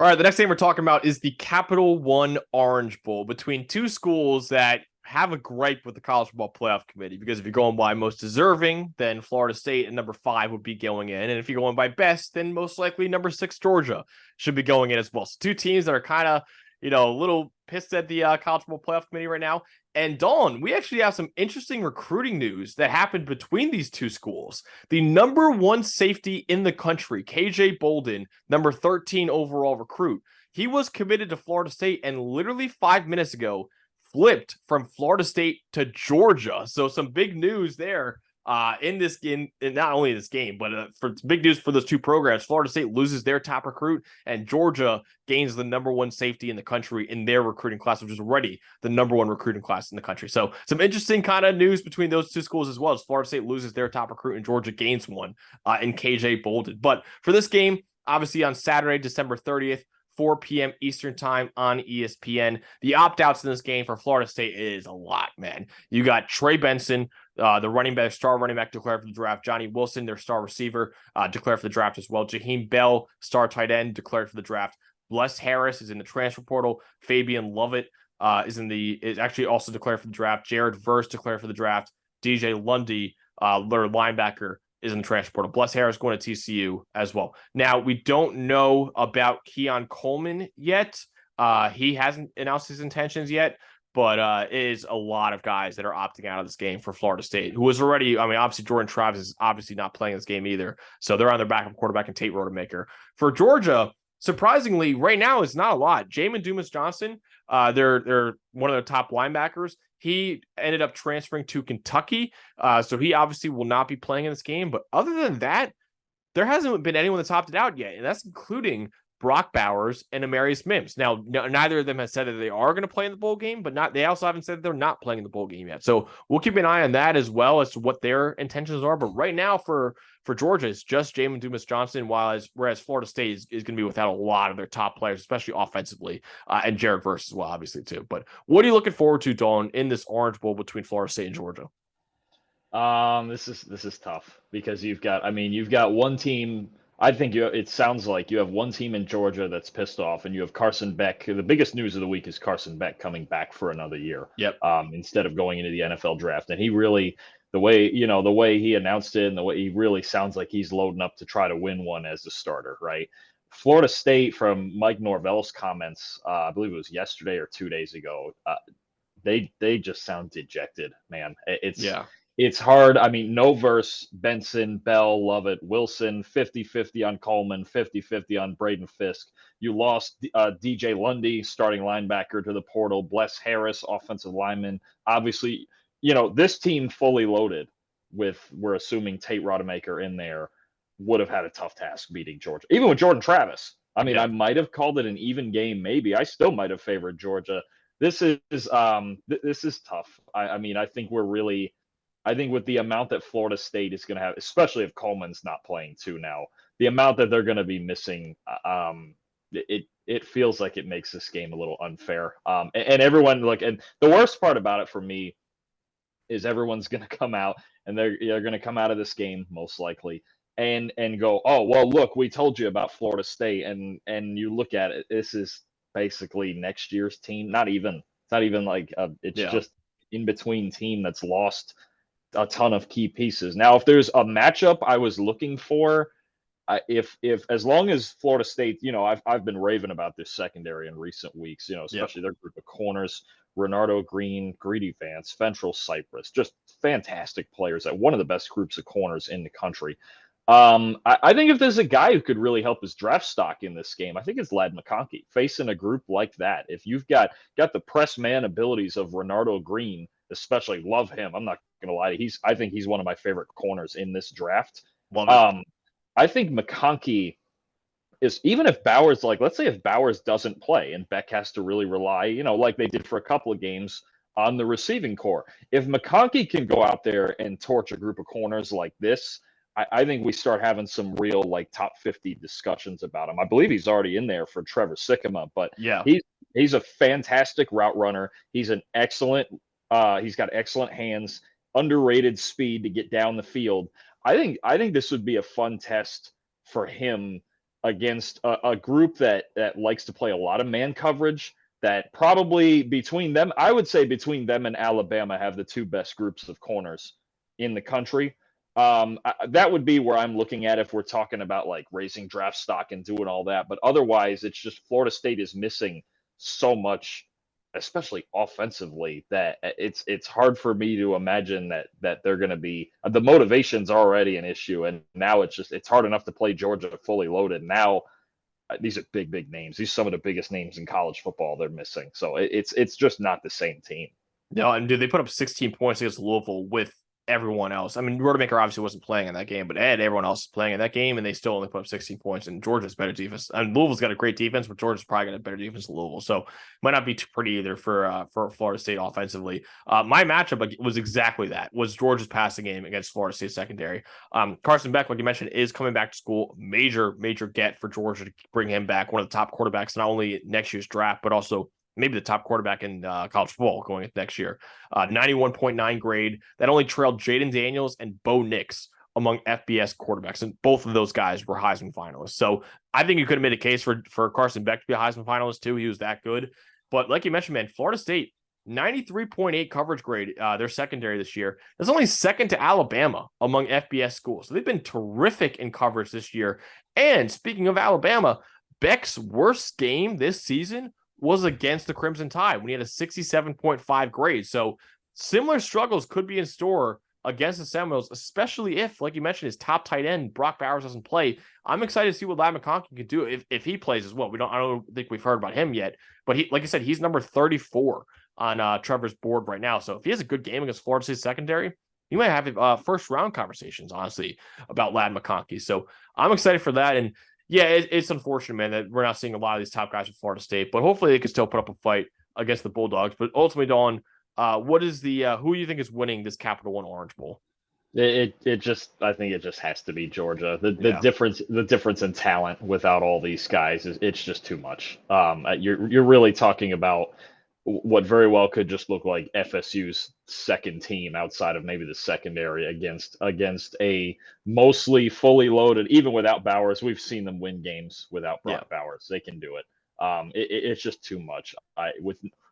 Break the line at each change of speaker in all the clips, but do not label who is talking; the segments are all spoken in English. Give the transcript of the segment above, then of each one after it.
All right, the next thing we're talking about is the Capital One Orange Bowl between two schools that have a gripe with the College Football Playoff Committee, because if you're going by most deserving, then Florida State and number 5 would be going in. And if you're going by best, then most likely number 6 Georgia should be going in as well. So two teams that are kind of, a little pissed at the College Football Playoff Committee right now. And Dalton, we actually have some interesting recruiting news that happened between these two schools. The number 1 safety in the country, KJ Bolden, number 13 overall recruit, he was committed to Florida State and literally 5 minutes ago flipped from Florida State to Georgia. So some big news there in this game, not only in this game, but for big news for those two programs. Florida State loses their top recruit, and Georgia gains the number 1 safety in the country in their recruiting class, which is already the number 1 recruiting class in the country. So some interesting kind of news between those two schools as well, as Florida State loses their top recruit and Georgia gains one in KJ Bolden. But for this game, obviously on Saturday, December 30th, 4 p.m. Eastern time on ESPN. The opt-outs in this game for Florida State is a lot, man. You got Trey Benson, the running back, star running back declared for the draft. Johnny Wilson, their star receiver, declared for the draft as well. Jaheim Bell, star tight end, declared for the draft. Bless Harris is in the transfer portal. Fabian Lovett is actually also declared for the draft. Jared Verse declared for the draft. DJ Lundy, their linebacker, is in the transfer portal. Bless Harris going to TCU as well. Now, we don't know about Keon Coleman yet. He hasn't announced his intentions yet, but it is a lot of guys that are opting out of this game for Florida State, who was already, obviously Jordan Travis is obviously not playing this game either. So they're on their backup quarterback and Tate Rodemaker. For Georgia, surprisingly, right now it's not a lot. Jamin Dumas-Johnson, they're one of their top linebackers. He ended up transferring to Kentucky, so he obviously will not be playing in this game. But other than that, there hasn't been anyone that's opted out yet, and that's including Brock Bowers and Amarius Mims. Now, neither of them has said that they are going to play in the bowl game, but they also haven't said that they're not playing in the bowl game yet. So we'll keep an eye on that as well as to what their intentions are. But right now for Georgia, it's just Jamin Dumas-Johnson, whereas Florida State is going to be without a lot of their top players, especially offensively, and Jared Verse as well, obviously, too. But what are you looking forward to, Dawn, in this Orange Bowl between Florida State and Georgia?
This is tough because you've got one team. I think it sounds like you have one team in Georgia that's pissed off, and you have Carson Beck. The biggest news of the week is Carson Beck coming back for another year.
Yep.
Instead of going into the NFL draft, and he really, the way he announced it, and the way he really sounds like he's loading up to try to win one as a starter, right? Florida State, from Mike Norvell's comments, I believe it was yesterday or 2 days ago, they just sound dejected, man. It's hard. No Verse, Benson, Bell, Lovett, Wilson, 50-50 on Coleman, 50-50 on Braden Fisk. You lost DJ Lundy, starting linebacker, to the portal. Bless Harris, offensive lineman. Obviously, this team fully loaded we're assuming Tate Rodemaker in there, would have had a tough task beating Georgia. Even with Jordan Travis. I might have called it an even game, maybe. I still might have favored Georgia. This is tough. I think with the amount that Florida State is going to have, especially if Coleman's not playing too now, the amount that they're going to be missing, it feels like it makes this game a little unfair. And everyone, and the worst part about it for me is everyone's going to come out, and they're going to come out of this game most likely and go, oh, well, look, we told you about Florida State, and you look at it, this is basically next year's team. It's not even like it's just in between team that's lost a ton of key pieces. Now, if there's a matchup I was looking for, if as long as Florida State, I've been raving about this secondary in recent weeks, especially their group of corners, Renardo Green, Greedy Vance, Fentrell Cypress, just fantastic players at one of the best groups of corners in the country. I think if there's a guy who could really help his draft stock in this game, I think it's Ladd McConkey. Facing a group like that, if you've got the press man abilities of Renardo Green, especially, love him. I'm not going to lie. I think he's one of my favorite corners in this draft. I think McConkey is, even if Bowers, let's say if Bowers doesn't play and Beck has to really rely, like they did for a couple of games, on the receiving core. If McConkey can go out there and torch a group of corners like this, I think we start having some real top 50 discussions about him. I believe he's already in there for Trevor Sikkema, but he's a fantastic route runner. He's an excellent. He's got excellent hands, underrated speed to get down the field. I think this would be a fun test for him against a group that likes to play a lot of man coverage. That probably between them, I would say between them and Alabama have the two best groups of corners in the country. That would be where I'm looking at if we're talking about like raising draft stock and doing all that. But otherwise, it's just Florida State is missing so much, especially offensively, that it's hard for me to imagine that they're going to be the motivation's already an issue, and now it's hard enough to play Georgia fully loaded. Now these are big names. These are some of the biggest names in college football they're missing. So it's just not the same team.
No, and dude, they put up 16 points against Louisville with everyone else. I mean, Rodemaker obviously wasn't playing in that game, but everyone else is playing in that game, and they still only put up 16 points. And Georgia's better defense. I mean, Louisville's got a great defense, but Georgia's probably got a better defense than Louisville. So might not be too pretty either for Florida State offensively. My matchup was exactly that. Was Georgia's passing game against Florida State secondary. Carson Beck, like you mentioned, is coming back to school. Major get for Georgia to bring him back. One of the top quarterbacks, not only next year's draft, but also maybe the top quarterback in college football going into next year. 91.9 grade. That only trailed Jaden Daniels and Bo Nix among FBS quarterbacks. And both of those guys were Heisman finalists. So I think you could have made a case for Carson Beck to be a Heisman finalist too. He was that good. But like you mentioned, man, Florida State, 93.8 coverage grade, their secondary this year. That's only second to Alabama among FBS schools. So they've been terrific in coverage this year. And speaking of Alabama, Beck's worst game this season was against the Crimson Tide when he had a 67.5 grade. So similar struggles could be in store against the Seminoles, especially if, like you mentioned, his top tight end, Brock Bowers, doesn't play. I'm excited to see what Ladd McConkey can do if he plays as well. I don't think we've heard about him yet, but he, like I said, he's number 34 on Trevor's board right now. So if he has a good game against Florida State secondary, you might have first round conversations, honestly, about Ladd McConkey. So I'm excited for that. And yeah, it's unfortunate, man, that we're not seeing a lot of these top guys from Florida State, but hopefully they can still put up a fight against the Bulldogs. But ultimately, Dawn, what is who do you think is winning this Capital One Orange Bowl?
I think it just has to be Georgia. The difference in talent without all these guys it's just too much. You're really talking about what very well could just look like FSU's second team outside of maybe the secondary against a mostly fully loaded, even without Bowers. We've seen them win games without Brock Bowers. They can do it. It's just too much.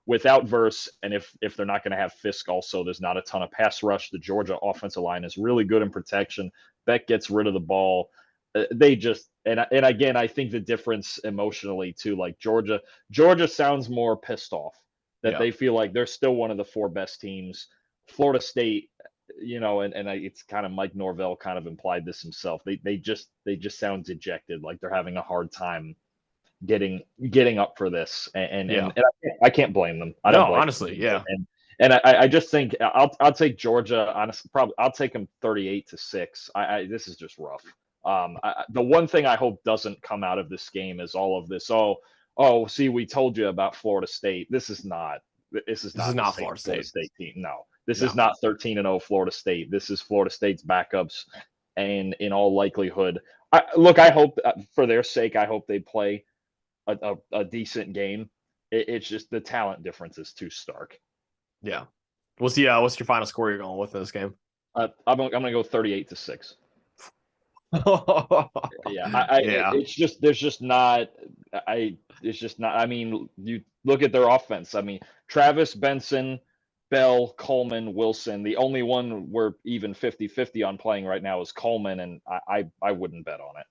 Without Verse, and if they're not going to have Fisk also, there's not a ton of pass rush. The Georgia offensive line is really good in protection. Beck gets rid of the ball. They just and again, I think the difference emotionally too, like Georgia sounds more pissed off that they feel like they're still one of the four best teams. Florida State, it's kind of Mike Norvell kind of implied this himself. They just sound dejected, like they're having a hard time getting up for this, and I can't blame them. I don't
honestly,
them. And I just think I'll take Georgia. Honestly, probably I'll take them 38-6. This is just rough. The one thing I hope doesn't come out of this game is all of this. See, we told you about Florida State. This is not
Florida State
team. No, this is not 13-0 Florida State. This is Florida State's backups, and in all likelihood, I hope for their sake, I hope they play a decent game. It's just the talent difference is too stark.
Yeah. What's your final score you're going with in this game?
I'm gonna go 38-6. It's just there's just not. It's just not. I mean, you look at their offense. I mean, Travis, Benson, Bell, Coleman, Wilson. The only one we're even 50-50 on playing right now is Coleman, and I wouldn't bet on it.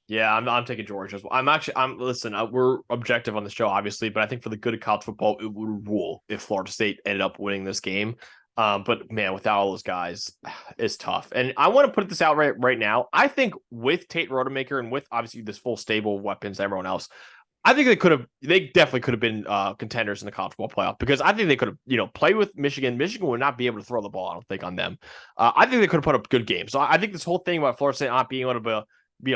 Yeah, I'm taking Georgia as well. Listen, we're objective on the show, obviously, but I think for the good of college football, it would rule if Florida State ended up winning this game. But man, without all those guys, it's tough. And I want to put this out right now. I think with Tate Rodemaker and with obviously this full stable of weapons, everyone else, I think they definitely could have been contenders in the college football playoff, because I think they could have, played with Michigan. Michigan would not be able to throw the ball, I don't think, on them. I think they could have put up good games. So I think this whole thing about Florida State not being able to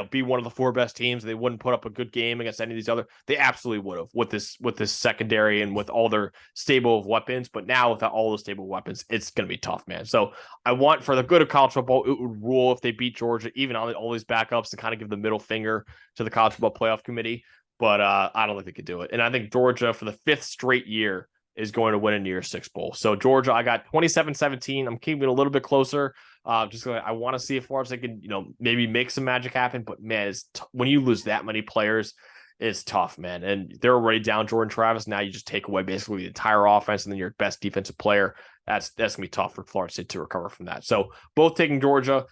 be one of the four best teams, they wouldn't put up a good game against any of these other. They absolutely would have with this secondary and with all their stable of weapons. But now without all those stable weapons, it's going to be tough, man. So I want, for the good of college football, it would rule if they beat Georgia, even on all these backups, to kind of give the middle finger to the college football playoff committee. But I don't think they could do it. And I think Georgia, for the fifth straight year, is going to win a New Year's Six bowl. So Georgia, I got 27-17. I'm keeping it a little bit closer. I want to see if Florida State can, maybe make some magic happen. But man, when you lose that many players, it's tough, man. And they're already down Jordan Travis. Now you just take away basically the entire offense and then your best defensive player. That's gonna be tough for Florida State to recover from that. So both taking Georgia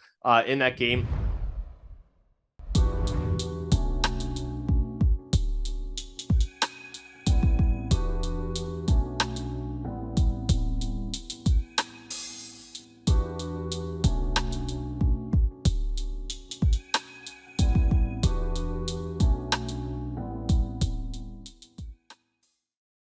in that game.